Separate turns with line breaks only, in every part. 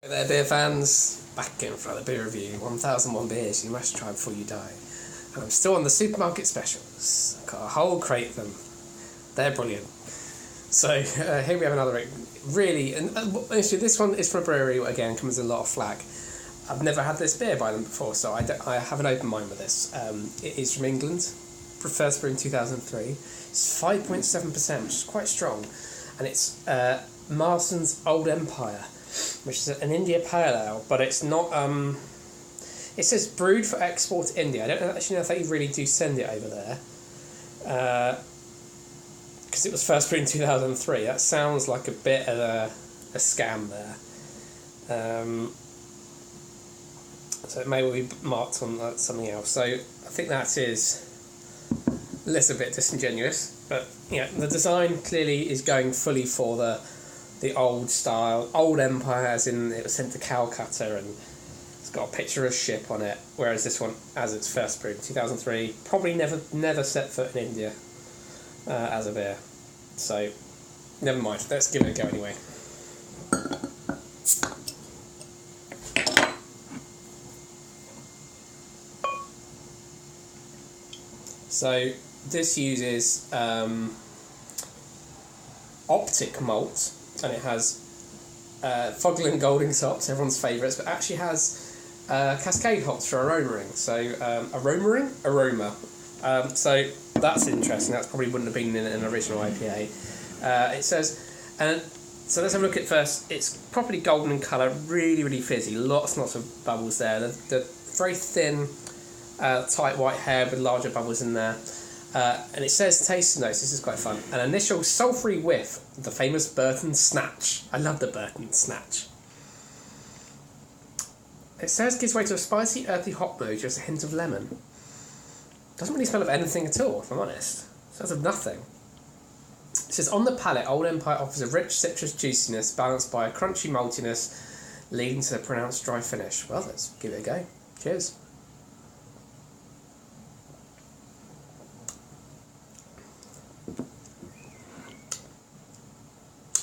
Hey there, beer fans. Back again for another beer review. 1001 beers you must try before you die. And I'm still on the supermarket specials. I've got a whole crate of them. They're brilliant. So here we have another really, and actually this one is from a brewery, again, comes with a lot of flack. I've never had this beer by them before, so I have an open mind with this. It is from England, first brewed in 2003. It's 5.7%, which is quite strong. And it's Marston's Old Empire, which is an India Pale Ale, but it's not... it says brewed for export to India. I don't actually know if they really do send it over there. Because it was first brewed in 2003. That sounds like a bit of a scam there. So it may well be marked on something else. So I think that is a little bit disingenuous. But yeah, the design clearly is going fully for the old style, old empire, as in it was sent to Calcutta and it's got a picture of a ship on it, whereas this one, as it's first brewed in 2003, probably never set foot in India as a beer. So, never mind, let's give it a go anyway. So, this uses Optic malt, and it has Fuglen Golding tops, everyone's favourites, but actually has Cascade hops for aroma ring. So aroma. So that's interesting. That probably wouldn't have been in an original IPA. It says, and so let's have a look at first. It's properly golden in colour, really fizzy. Lots and lots of bubbles there. The very thin, tight white hair with larger bubbles in there. And it says tasting notes, this is quite fun. An initial sulphury whiff, the famous Burton Snatch. I love the Burton Snatch. It says gives way to a spicy, earthy hop note, just a hint of lemon. Doesn't really smell of anything at all, if I'm honest. Smells of nothing. It says, on the palate, Old Empire offers a rich citrus juiciness balanced by a crunchy maltiness, leading to a pronounced dry finish. Well, let's give it a go. Cheers.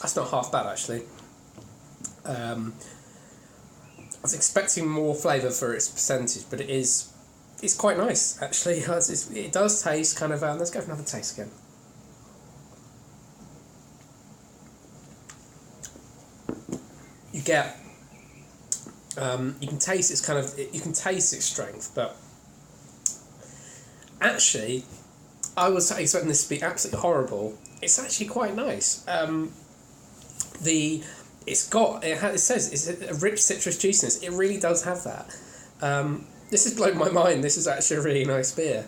That's not half bad, actually. I was expecting more flavour for its percentage, but it's quite nice, actually. It does taste kind of... let's go for another taste again. You get... you can taste its kind of... You can taste its strength, but... Actually, I was expecting this to be absolutely horrible. It's actually quite nice. It says it's a rich citrus juiciness. It really does have that. This has blown my mind. This is actually a really nice beer.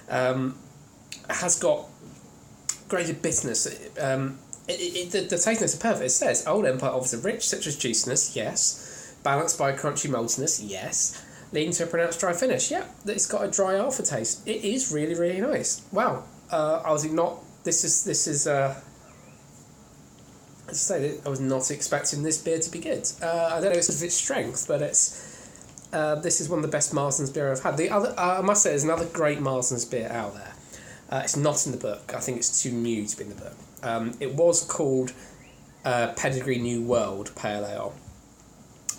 It has got grated bitterness. The taste notes are perfect. It says Old Empire offers a rich citrus juiciness, yes, balanced by a crunchy maltiness, yes, leading to a pronounced dry finish. Yeah, it's got a dry aftertaste. It is really nice. Wow. I was not expecting this beer to be good. I don't know if it's its strength, but this is one of the best Marston's beer I've had. The other, I must say, there's another great Marston's beer out there. It's not in the book. I think it's too new to be in the book. It was called Pedigree New World Pale Ale,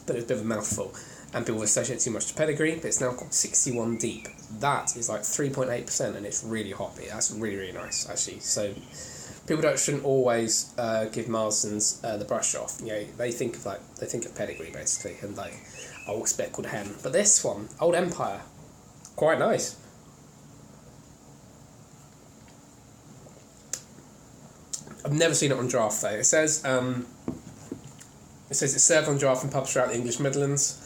but it's a bit of a mouthful, and people associate too much to Pedigree, but it's now called 61 Deep. That is like 3.8%, and it's really hoppy. That's really nice, actually. So people shouldn't always give Marston's the brush off. You know, they think of Pedigree basically, and like Old Speckled Hen. But this one, Old Empire, quite nice. I've never seen it on draft though. It says it's served on draft in pubs throughout the English Midlands.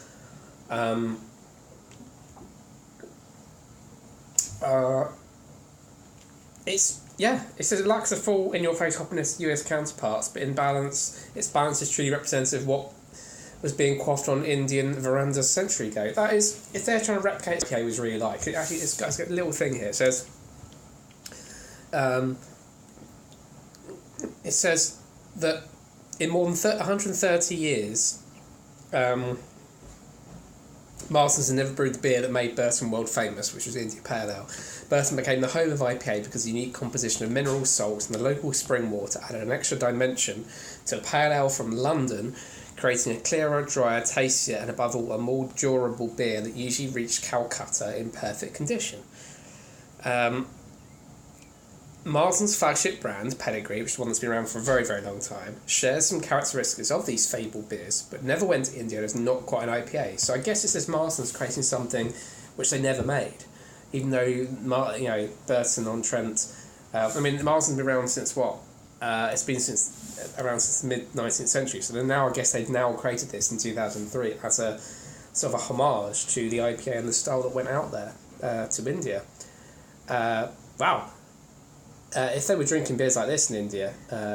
It says it lacks the full in-your-face hoppiness US counterparts, but in balance, its balance is truly representative of what was being quaffed on Indian verandas a century ago. That is, if they're trying to replicate what I was really like, it's got a little thing here. It says that in more than 130 years, Marston's had never brewed the beer that made Burton world famous, which was India Pale Ale. Burton became the home of IPA because the unique composition of mineral salts and the local spring water added an extra dimension to a pale ale from London, creating a clearer, drier, tastier, and above all, a more durable beer that usually reached Calcutta in perfect condition. Marsden's flagship brand, Pedigree, which is one that's been around for a very, very long time, shares some characteristics of these fabled beers, but never went to India and is not quite an IPA. So I guess it's this Marsden's creating something which they never made, even though, Burton-on-Trent... Marsden's been around since what? It's been around since the mid-19th century, so now I guess they've now created this in 2003 as a sort of a homage to the IPA and the style that went out there to India. Wow. If they were drinking beers like this in India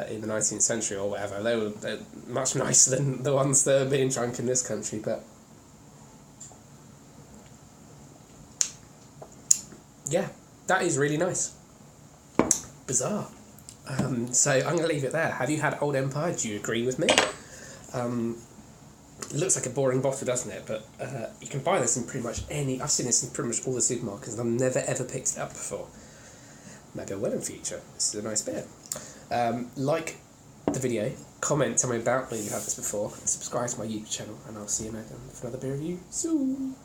in the 19th century or whatever, they're much nicer than the ones that are being drunk in this country, but... yeah, that is really nice. Bizarre. So I'm going to leave it there. Have you had Old Empire? Do you agree with me? It looks like a boring bottle, doesn't it? But you can buy this in pretty much I've seen this in pretty much all the supermarkets, and I've never ever picked it up before. Maybe I will in future. This is a nice beer. Like the video, comment, tell me about when you've had this before, and subscribe to my YouTube channel, and I'll see you next time for another beer review soon.